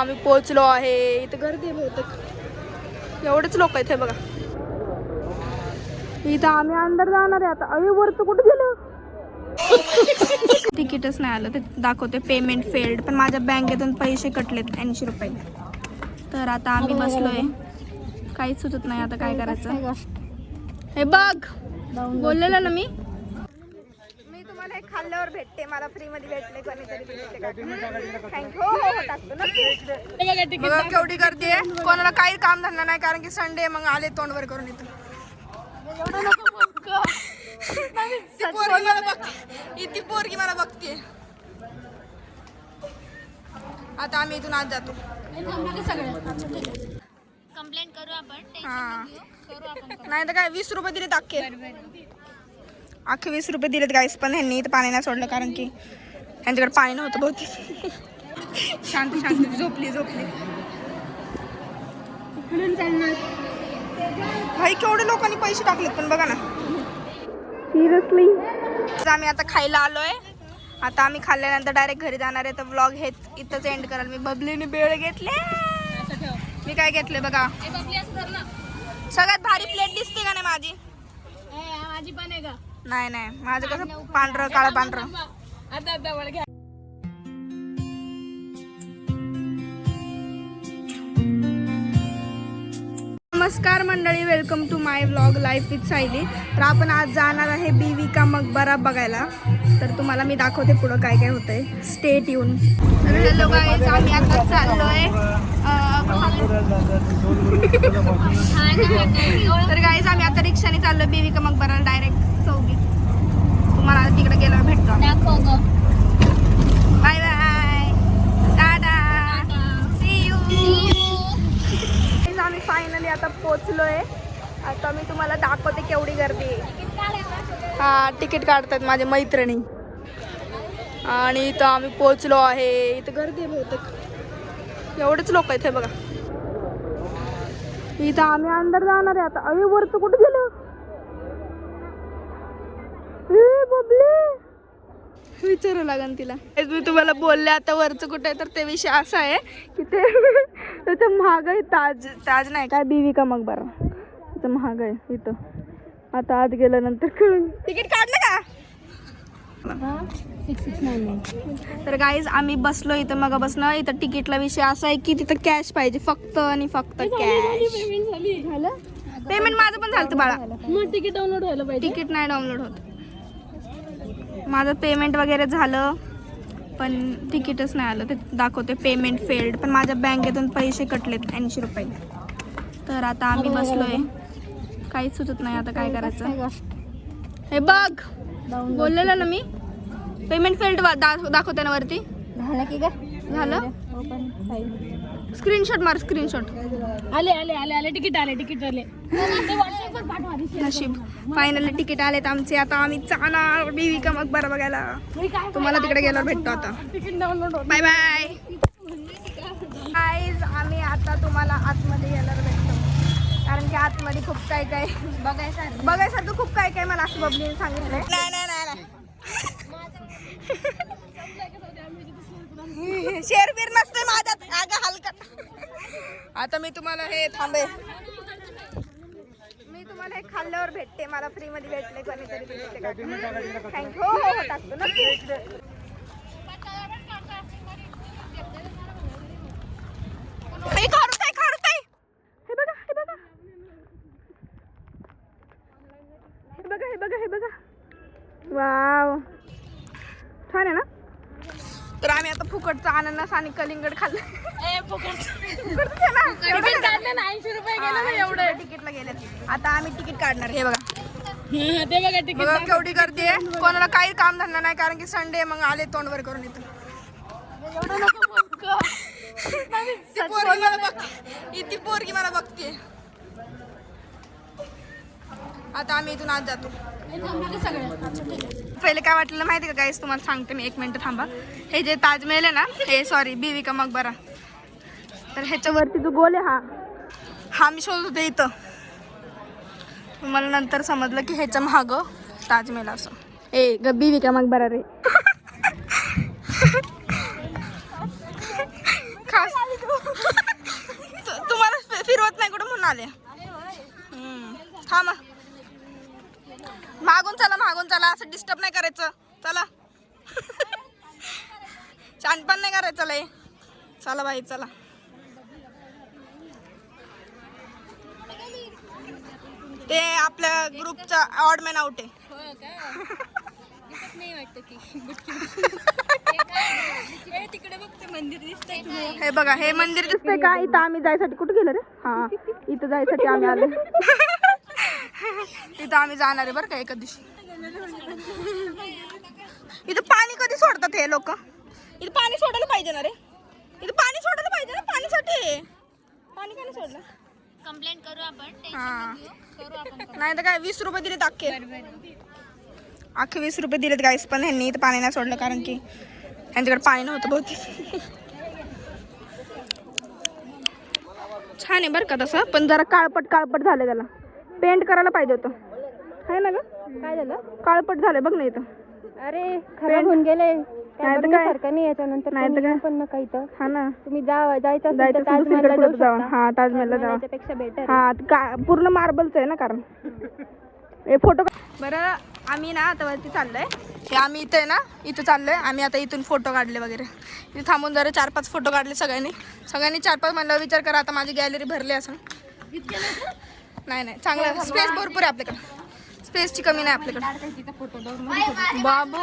आम्ही पोहोचलो आहे. इथं गर्दी आहे बहुतेक, एवढेच लोक आहेत हे बघा. इथं आम्ही अंदर जाणार आहे आता. अरे वरचं कुठे गेलं? तिकीटच नाही आलं. ते दाखवते पेमेंट फेल्ड, पण माझ्या बँकेतून पैसे कटलेत 80 रुपये. तर आता आम्ही बसलोय, काहीच सुचत नाही आता काय करायचं. हे बघ, बोललेलं ना मी तुम्हाला हे खाल्ल्यावर भेटते. मला फ्री मध्ये भेटले कोणीतरी. थँक्यू. हो टाकतो नक्की. बघा केवढी गर्दी आहे. कोणाला काही काम धंदा नाही, कारण की संडे. मग आले तोंडवर करून इथं. ती पोरगी मला बघते. आता आम्ही इथून आज जातो. कंप्लेंट करू आपण. हा नाही तर काय 20 रुपये दिलेत अख्खे 20 रुपये दिलेत गाईस. पण ह्यांनी इथं पाणी नाही सोडलं, कारण की ह्यांच्याकडे पाणी नव्हतं बहुतेक. शांती शांती झोपली. भाई केवढे लोकांनी पैसे टाकलेत पण बघा ना. सिरियसली आम्ही आता खायला आलोय. आता आम्ही खाल्ल्यानंतर डायरेक्ट घरी जाणार आहे. तर व्लॉग हेच इथंच एंड कराल. मी बबलीने बेळ घेतले. मी काय घेतले बघा. सगळ्यात भारी प्लेट दिसते का नाही माझी? माझी पण आहे का? नाही माझं कसं पांढरं काळं पांढरं. नमस्कार मंडळी, welcome to my vlog life with Sayali. तर आपण आज जाणार आहे बीवी का मकबरा बघायला. तर तुम्हाला मी दाखवते पुढं काय काय होतंय. Stay tune. तर हॅलो गाईज, आम्ही आता चाललोय. तर गाईज आम्ही आता रिक्षाने चाललोय बीवी का मकबरा डायरेक्ट चौकी. तुम्हाला तिकडे गेल्यावर भेटतो. Bye bye, ta-ta, see you. आम्ही फायनली आता पोचलोय. आता मी तुम्हाला दाखवते केवढी गर्दी आहे. हा तिकीट काढतात माझे मैत्रिणी. आणि इथं आम्ही पोचलो आहे. इथं गर्दी आहे बहुतेक, एवढेच लोक आहेत हे बघा. इथं आम्ही अंदर जाणार आहे आता. अरे वरचं कुठे गेलं? विचारू लागन तिला. मी तुम्हाला बोलले आता वरचं कुठे आहे. तर ते विषय असा आहे की ते त्याच्या महाग आहे. ताज नाही काय, बीवी का मकबरा. त्याचं महाग आहे इथं. आता आत गेल्यानंतर कळून. तिकीट काढलं का? 669. तर गाईज आम्ही बसलो इथं मग बसणं. इथं तिकीटला विषय असा आहे की तिथं कॅश पाहिजे, फक्त आणि फक्त कॅश. पेमेंट माझं पण झालं बाळा. मग तिकीट डाउनलोड व्हायला पाहिजे. तिकीट नाही डाउनलोड होत. माझं पेमेंट वगैरे झालं, पण तिकीटच नाही आलं. ते दाखवते पेमेंट फेल्ड, पण माझ्या बँकेतून पैसे कटलेत 80 रुपये. तर आता आम्ही बसलोय, काहीच सुचत नाही आता काय करायचं. हे बघ, बोललेलं ना मी पेमेंट फेल्ड दाखवते ना वरती. झालं की झालं. स्क्रीनशॉट मार, स्क्रीनशॉट. आले तिकीट आले. नशीब फायनली तिकीट आलेत आमचे. आता आम्ही जाणार बीवी का मकबरा बघायला. तुम्हाला तिकडे गेल्यावर भेटतो आता. Bye bye guys. आम्ही आता तुम्हाला आतमध्ये गेल्यावर भेटतो, कारण की आतमध्ये खूप काय काय बघायसारखं खूप काय काय मला असं बबलीने सांगितलंय. नाही शेरबीर नसते माझ्यात. अगं हलकट. आता मी तुम्हाला हे थांबे. मी तुम्हाला हे खाल्ल्यावर भेटते. मला फ्री मध्ये भेटले कोणीतरी. थँक्यू. हो टाकतो नक्की. हे बघा. वाव, छान आहे ना. तर आम्ही आता फुकटचा अननस आणि कलिंगड खाल्लं. 80 रुपये गेले एवढं तिकीटला गेले. आता आम्ही तिकीट काढणार. हे बघा, ते बघा तिकीट. बघा केवढी गर्दी आहे. कोणाला काही काम धंदा नाही, कारण की संडे. मग आले तोंडवर करून इथं. ती पोरगी मला बघते. आता आम्ही इथून आज जातो. पहिले काय वाटलं माहिती का गाईस, तुम्हाला सांगते मी. 1 मिनिट थांबा. हे जे ताजमहल आहे ना, हे सॉरी बीवी का मकबरा, तर ह्याच्यावरती जो गोल आहे हा मी शोधत होते इथं. मला नंतर समजलं की ह्याच्या महाग ताजमहल असं. बीवी का मकबरा रे. खास आले. थांबा, मागून चला असं डिस्टर्ब नाही करायचं. चला शानपण नाही करायचं लय. चला बाई चला. ते आपल्या ग्रुपचा ऑडमॅन आउट आहे. हे बघा, हे मंदिर दिसतंय का? इथं आम्ही जायसाठी कुठे गेलो रे? हा, इथं जायसाठी आम्ही आलो. इथं आम्ही जाणार आहे बरं का एका दिवशी. इथं पाणी कधी सोडतात हे लोक? इथं पाणी सोडायला पाहिजे ना रे. इथं पाणी सोडायला पाहिजे ना, पाणीसाठी. पाणी का नाही सोडलं? कंप्लेंट करू आपण. हा, नाही तर काय 20 रुपये दिलेत अख्खे 20 रुपये दिलेत गाईस. पण ह्यांनी इथं पाणी नाही सोडलं कारण की ह्यांच्याकडे पाणी नव्हतं बहुतेक. छान आहे बरं का तसं, पण जरा काळपट झालं. त्याला पेंट करायला पाहिजे होतं, आहे ना ग? काय झालं? काळपट झालं बघ ना इथं. अरे खराब होऊन गेले. सारखं नाही याच्यानंतर नाही तर काय पण नका इथं. हा ना, तुम्ही जायचं ताजमहलला जाऊ. हा, ताजमहलला जाऊ. त्यापेक्षा बेटर. हा, पूर्ण मार्बलचं आहे ना कारण. हे फोटो बरं. आम्ही ना आता वरती चाललोय. हे आम्ही इथं आहे ना, इथं चाललोय आम्ही. आता इथून फोटो काढले वगैरे. इथे थांबून जरा 4-5 फोटो काढले सगळ्यांनी 4-5 म्हणलं. विचार करा आता माझी गॅलरी भरली असं. नाही चांगलं स्पेस भरपूर आहे आपल्याकडे. स्पेसची कमी नाही आपल्याकडे. बाबू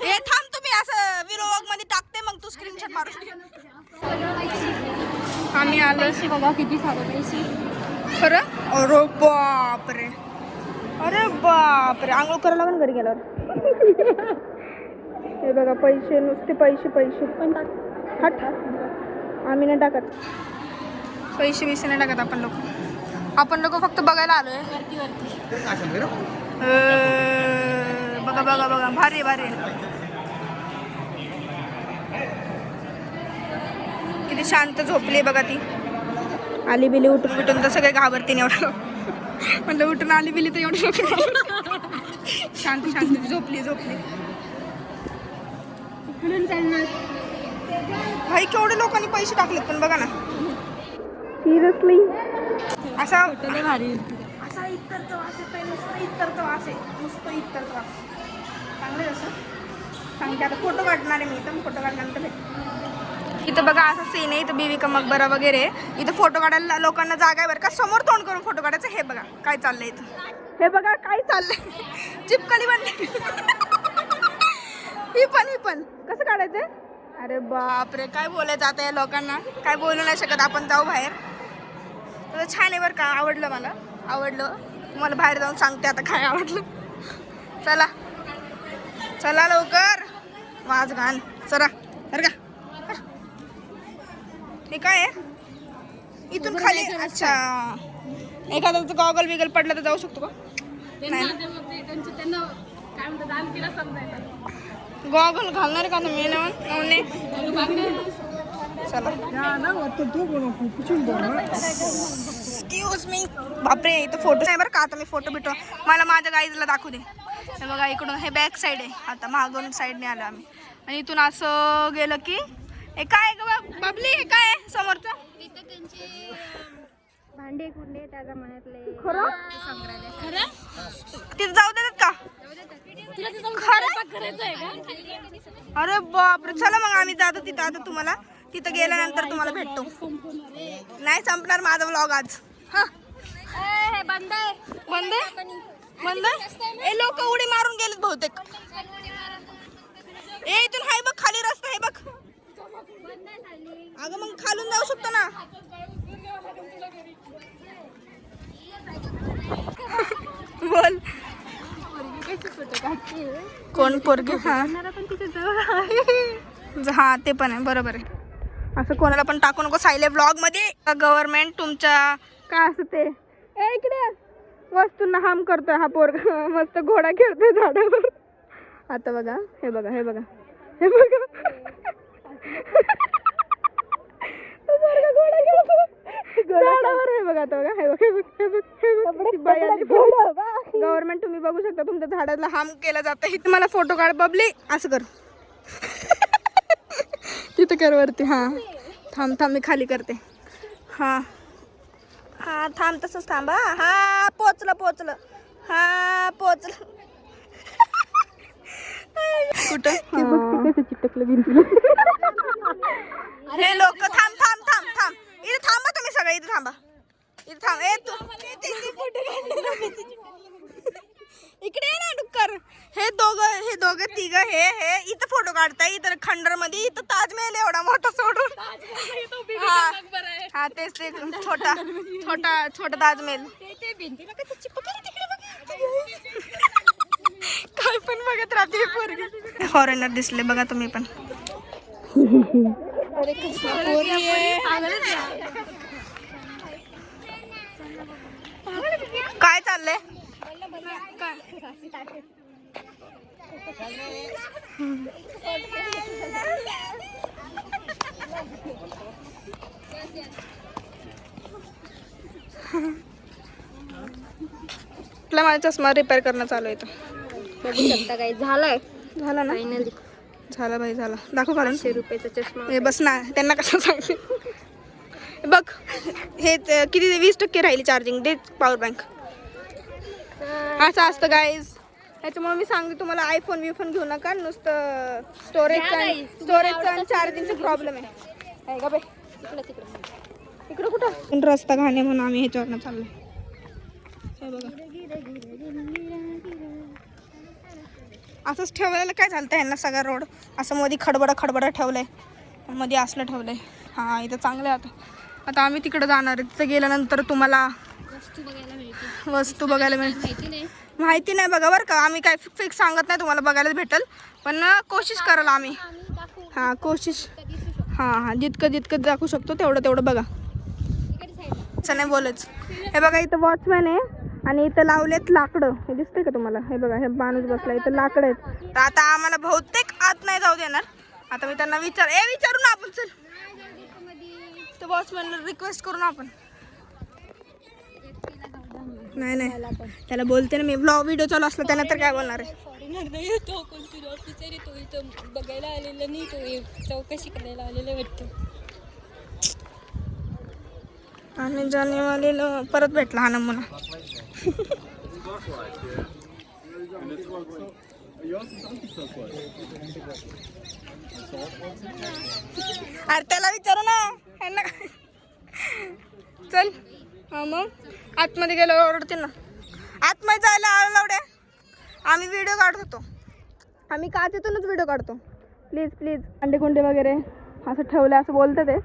हे थांब, तुम्ही असं व्लॉग मध्ये टाकते मग तू स्क्रीनशॉट मारू शकते. आम्ही आलो. बघा किती सारे पैसे. खरं? अरे बापरे, आंघोळ करायला लागेल घरी गेल्यावर. हे बघा पैसे, नुसते पैसे पण हट. आम्ही नाही टाकत पैसे नाही टाकत. आपण लोक फक्त बघायला आलोय. बघा भारी किती शांत झोपली बघा ती. आली बिली उठून तर सगळे घाबरतीन एवढं. म्हणलं उठून आली बिली तर एवढं शांत झोपली. भाई केवढे लोकांनी पैसे टाकलेत पण बघा ना. सिरियसली असा भारी. असा इतरचा वास आहे. इतरचा वास चांगलं असं सांगते. आता फोटो काढणार आहे मी इथं. फोटो काढल्यानंतर भेट. इथं बघा असा सीन आहे. इथं बीबी का मकबरा वगैरे. इथं फोटो काढायला लोकांना जागा आहे बरं का. समोर तोंड करून फोटो काढायचं. हे बघा काय चाललंय इथं. हे बघा काय चाललंय. चिपकली बनली. ही पण कसं काढायचंय? अरे बापरे, काय बोलायचं आता या लोकांना. काय बोलू नाही शकत आपण. जाऊ बाहेर. तर छान आहे बरं का. मला आवडलं. तुम्हाला बाहेर जाऊन सांगते आता काय आवडलं. चला लवकर. वाज घाण चला बरं का. हे काय आहे इथून खाली? अच्छा, एखाद्याचं गॉगल बिगल पडलं तर जाऊ शकतो का? नाही, गॉगल घालणार का तुम्ही? चला. Excuse me. बापरे, इथं फोटो नाही बरं का. आता मी फोटो मला माझ्या गाईजला दाखवू दे. हे बघा इकडून हे बॅक साईड आहे. आता मागून साईडने आलो आम्ही. आणि इथून असं गेलं की हे काय बाबली, हे काय आहे समोरचं? भांडे कुंडे त्या जमान्यातले. खरं खरं तिथे जाऊ देतात का? अरे बापरे, चला मग आम्ही जातो तिथं. आता तुम्हाला तिथं गेल्यानंतर तुम्हाला भेटतो. नाही संपणार माझा व्लॉग आज. हा बंद ए, लोक उडी मारून गेलेत बहुतेक. ए इथून हाय बघ खाली रस्ता आहे बघ. अगं मग खालून जाऊ शकतो ना. बोल कोण पोरगी? हा ते पण आहे, बरोबर आहे. असं कोणाला पण टाकू नको सायले ब्लॉग मध्ये. गव्हर्नमेंट तुमच्या काय असं ते इकडे वस्तूंना हार्म करतोय हा पोरगा. मस्त घोडा खेळतोय झाडावर. आता बघा हे बघा घोडा झाडावर. हे बघा आता बघा. गव्हर्नमेंट तुम्ही बघू शकता तुमच्या झाडाला हार्म केलं जातं. इथे मला फोटो काढ बबली. असं कर तिथं कर वरती. हा थांब थांब मी खाली करते. हां हां थांब तसंच थांब. हा पोचलं. हा पोचलं. कुठं चिटकलं भिंतीला. हे लोक थांब इथे थांबा तुम्ही सगळे. इथे थांब. ए तू इकडे ये ना डुक्कर. हे दोघं तिघ हे इथं फोटो काढताय. इथं खंडर मध्ये. इथं ताजमहल एवढा मोठा सोडून. हा तेच ते छोटा ताजमहल. काय पण बघत राहते पोरगी. फॉरेनर दिसले बघा तुम्ही पण. काय चाललंय. माझा चष्मा रिपेअर करणं चालू आहे. बघू शकता काय झालंय. झाला ना. फायनली झाला बाई झाला. दाखव कारण. 500 रुपयाचा चष्मा. हे बस ना त्यांना कसं सांगते. बघ हे किती 20% राहिली चार्जिंग. दे पॉवर बँक. असं असतं गाईज. त्याच्यामुळे मी सांगते तुम्हाला आयफोन घेऊ नका. नुसतं स्टोरेजचा आणि चार्जिंगचा प्रॉब्लेम आहे का बाई. इकडं कुठं रस्ता घाणे म्हणून आम्ही ह्याच्यावरनं चाललोय. हे बघा असंच ठेवलेलं काय चालतं ह्यांना सगळा रोड. असं मध्ये खडबडा ठेवलंय. मध्ये असलं ठेवलंय. हां इथं चांगलं आहे. आता आम्ही तिकडं जाणार आहे. तिथं गेल्यानंतर तुम्हाला वस्तू बघायला मिळते. माहिती नाही बघा बरं का. आम्ही काय फिक्स सांगत नाही तुम्हाला. बघायलाच भेटेल पण कोशिश कराल आम्ही. हां कोशिश. हां जितकं दाखवू शकतो तेवढं बघा. असं नाही बोलायचं. हे बघा इथं वॉचमॅन आहे आणि इथं लावलेत लाकडं. हे दिसतंय का तुम्हाला. हे बघा हे माणूस बसला. इथं लाकडं आहेत. तर आता आम्हाला बहुतेक आत नाही जाऊ देणार. आता मी त्यांना विचारू ना आपण. चल तर वॉचमॅनला रिक्वेस्ट करू ना आपण. नाही त्याला बोलते ना मी. व्हिडिओ चालू असला त्याला तर काय बोलणार आहे. बघायला आलेला नाही. तो चौकशी करायला आलेला वाटतं. आम्ही जानेवारीला परत भेटला हा नमुना. अरे त्याला विचारू ना. चल मग आतमध्ये गेलो ओरडते ना. आतमध्ये जायला आला. आम्ही व्हिडिओ काढत होतो. आम्ही काचेतूनच व्हिडिओ काढतो. प्लीज अंडे कुंडे वगैरे असं ठेवलं असं बोलतं ते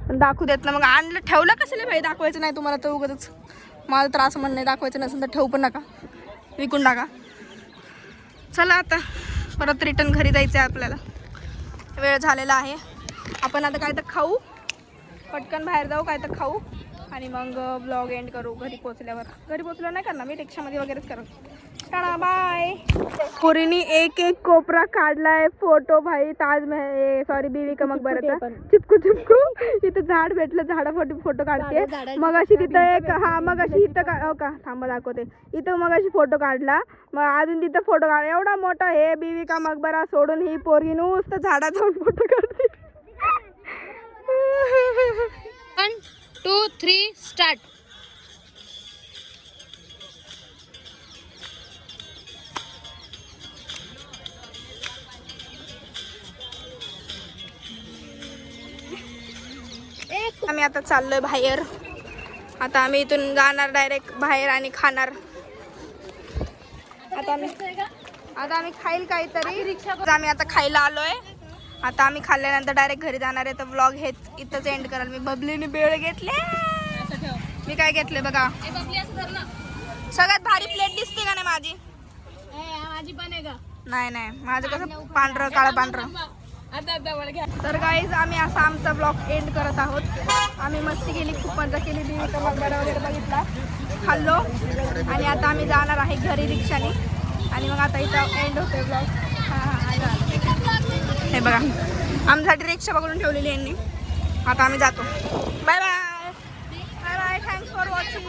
पण दाखवू देत ना. मग आणलं ठेवलं कशाला भाई. दाखवायचं नाही तुम्हाला तर उगाच. मला तर असं म्हणणं नाही दाखवायचं नसेल तर ठेवू पण नका. विकून टाका. चला आता परत रिटर्न घरी जायचं आहे आपल्याला. वेळ झालेला आहे. आपण आता काय तर खाऊ. पटकन बाहेर जाऊ काय तर खाऊ आणि मग ब्लॉग एंड करू. घरी पोचल्यावर नाही करणार मी. रिक्षामध्ये वगैरेच करू. टाळा बाय. पोरीनी एक कोपरा काढलाय. फोटो भाई ताजमहल सॉरी बीवी का मकबराचा. चिपकू इथं झाड भेटलं. झाडासाठी फोटो काढते. मग अशी तिथं एक मग अशी इथं का थांबा दाखवते. इथं मग अशी फोटो काढला. मग अजून तिथं फोटो काढ. एवढा मोठा हे बीवी का मकबरा सोडून ही पोरगी नुसतं झाडात जाऊन फोटो काढते. 1 2 3 स्टार्ट. आम्ही आता चाललोय बाहेर. आता आम्ही इथून जाणार डायरेक्ट बाहेर आणि खाणार. आता आम्ही खाईल काहीतरी. आम्ही आता खायला आलोय. आता आम्ही खाल्ल्यानंतर डायरेक्ट घरी जाणार आहे. तर व्लॉग हेच इथंच एंड कराल. मी बबलीने बेळ घेतले. मी काय घेतले बघा. सगळ्यात भारी प्लेट दिसते का नाही माझी. नाही माझं कसं पांढरं काळं पांढरं. तर गाईज आम्ही असा आमचा ब्लॉग एंड करत आहोत. आम्ही मस्ती केली. खूप मजा केली. बीवी का मकबरा वगैरे बघितला. खाल्लो आणि आता आम्ही जाणार आहे घरी रिक्षाने. आणि मग आता इथं एंड होतोय ब्लॉग. हे बघा आमच्यासाठी रिक्षा बघून ठेवलेली यांनी. आता आम्ही जातो. Bye bye. Thanks for watching.